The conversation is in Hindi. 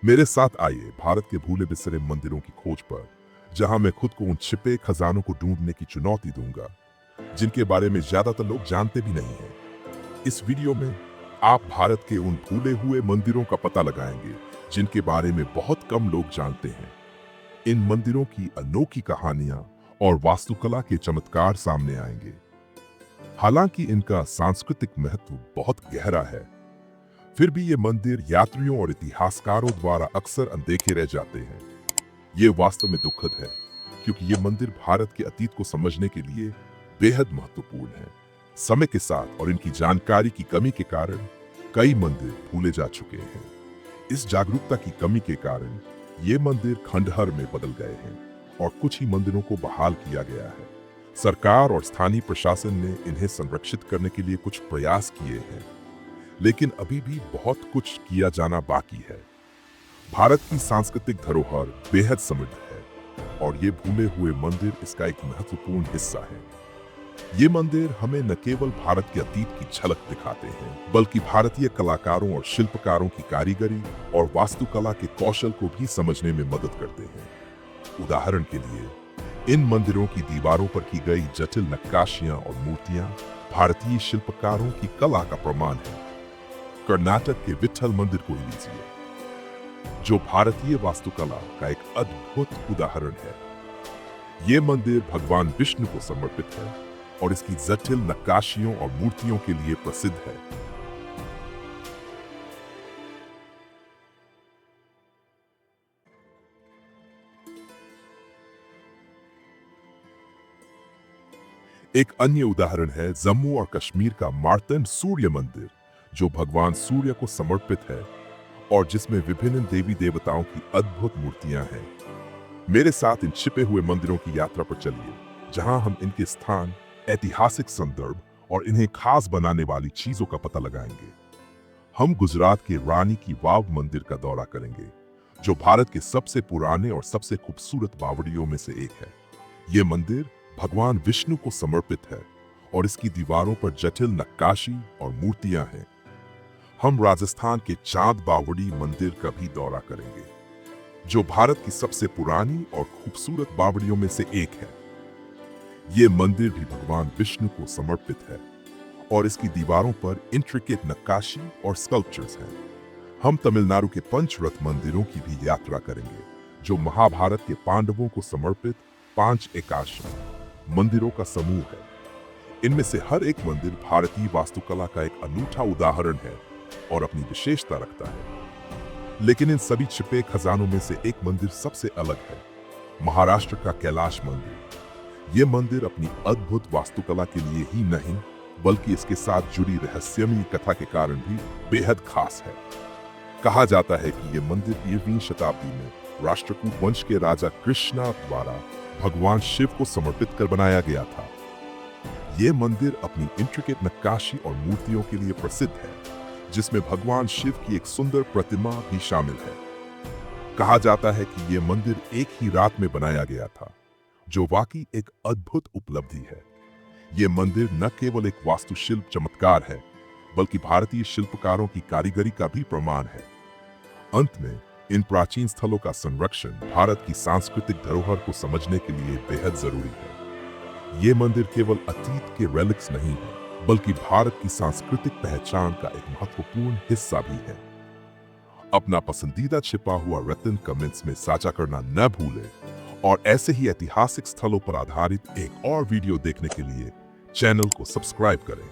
मेरे साथ आइए भारत के भूले बिसरे मंदिरों की खोज पर, जहां मैं खुद को उन छिपे खजानों को ढूंढने की चुनौती दूंगा जिनके बारे में ज्यादातर लोग जानते भी नहीं हैं। इस वीडियो में आप भारत के उन भूले हुए मंदिरों का पता लगाएंगे जिनके बारे में बहुत कम लोग जानते हैं। इन मंदिरों की अनोखी कहानियां और वास्तुकला के चमत्कार सामने आएंगे। हालांकि इनका सांस्कृतिक महत्व बहुत गहरा है, फिर भी ये मंदिर यात्रियों और इतिहासकारों द्वारा अक्सर अनदेखे रह जाते हैं। ये वास्तव में दुखद है, क्योंकि ये मंदिर भारत के अतीत को समझने के लिए बेहद महत्वपूर्ण है। समय के साथ और इनकी जानकारी की कमी के कारण कई मंदिर भूले जा चुके हैं। इस जागरूकता की कमी के कारण ये मंदिर खंडहर में बदल गए हैं और कुछ ही मंदिरों को बहाल किया गया है। सरकार और स्थानीय प्रशासन ने इन्हें संरक्षित करने के लिए कुछ प्रयास किए हैं, लेकिन अभी भी बहुत कुछ किया जाना बाकी है। भारत की सांस्कृतिक धरोहर बेहद समृद्ध है और ये भूले हुए मंदिर इसका एक महत्वपूर्ण हिस्सा है। ये मंदिर हमें न केवल भारत के अतीत की झलक दिखाते हैं, बल्कि भारतीय कलाकारों और शिल्पकारों की कारीगरी और वास्तुकला के कौशल को भी समझने में मदद करते हैं। उदाहरण के लिए, इन मंदिरों की दीवारों पर की गई जटिल नक्काशियां और मूर्तियां भारतीय शिल्पकारों की कला का प्रमाण है। कर्नाटक के विट्ठल मंदिर को ही लीजिए, जो भारतीय वास्तुकला का एक अद्भुत उदाहरण है। ये मंदिर भगवान विष्णु को समर्पित है और इसकी जटिल नक्काशियों और मूर्तियों के लिए प्रसिद्ध है। एक अन्य उदाहरण है जम्मू और कश्मीर का मार्तंड सूर्य मंदिर, जो भगवान सूर्य को समर्पित है और जिसमें विभिन्न देवी देवताओं की अद्भुत मूर्तियां हैं। मेरे साथ इन छिपे हुए मंदिरों की यात्रा पर चलिए, जहां हम इनके स्थान, ऐतिहासिक संदर्भ और इन्हें खास बनाने वाली चीजों का पता लगाएंगे। हम गुजरात के रानी की वाव मंदिर का दौरा करेंगे, जो भारत के सबसे पुराने और सबसे खूबसूरत बावड़ियों में से एक है। ये मंदिर भगवान विष्णु को समर्पित है और इसकी दीवारों पर जटिल नक्काशी और मूर्तियां हैं। हम राजस्थान के चांद बावड़ी मंदिर का भी दौरा करेंगे, जो भारत की सबसे पुरानी और खूबसूरत बावड़ियों में से एक है। ये मंदिर भी भगवान विष्णु को समर्पित है और इसकी दीवारों पर इंट्रिकेट नक्काशी और स्कल्पचर्स हैं। हम तमिलनाडु के पंचरथ मंदिरों की भी यात्रा करेंगे, जो महाभारत के पांडवों को समर्पित 5 एकाश्म मंदिरों का समूह है। इनमें से हर एक मंदिर भारतीय वास्तुकला का एक अनूठा उदाहरण है और अपनी विशेषता रखता है। लेकिन इन सभी छिपे खजानों में से एक मंदिर सबसे अलग है, महाराष्ट्र का कैलाश मंदिर। ये मंदिर अपनी अद्भुत वास्तुकला के लिए ही नहीं, बल्कि इसके साथ जुड़ी रहस्यमयी कथा के कारण भी बेहद खास है। कहा जाता है कि ये मंदिर 11वीं शताब्दी में राष्ट्रकूट वंश के राजा कृष्णा द्वारा भगवान शिव को समर्पित कर बनाया गया था। ये मंदिर अपनी इंट्रिकेट नक्काशी और मूर्तियों के लिए प्रसिद्ध है, जिसमें भगवान शिव की एक सुंदर प्रतिमा भी शामिल है। कहा जाता है कि ये मंदिर एक ही रात में बनाया गया था, जो वाकई एक अद्भुत उपलब्धि है। ये मंदिर न केवल एक वास्तुशिल्प चमत्कार है, बल्कि भारतीय शिल्पकारों की कारीगरी का भी प्रमाण है। अंत में, इन प्राचीन स्थलों का संरक्षण भारत की सांस्कृतिक धरोहर को समझने के लिए बेहद जरूरी है। ये मंदिर केवल अतीत के रेलिक्स नहीं है, बल्कि भारत की सांस्कृतिक पहचान का एक महत्वपूर्ण हिस्सा भी है। अपना पसंदीदा छिपा हुआ रत्न कमेंट्स में साझा करना न भूलें और ऐसे ही ऐतिहासिक स्थलों पर आधारित एक और वीडियो देखने के लिए चैनल को सब्सक्राइब करें।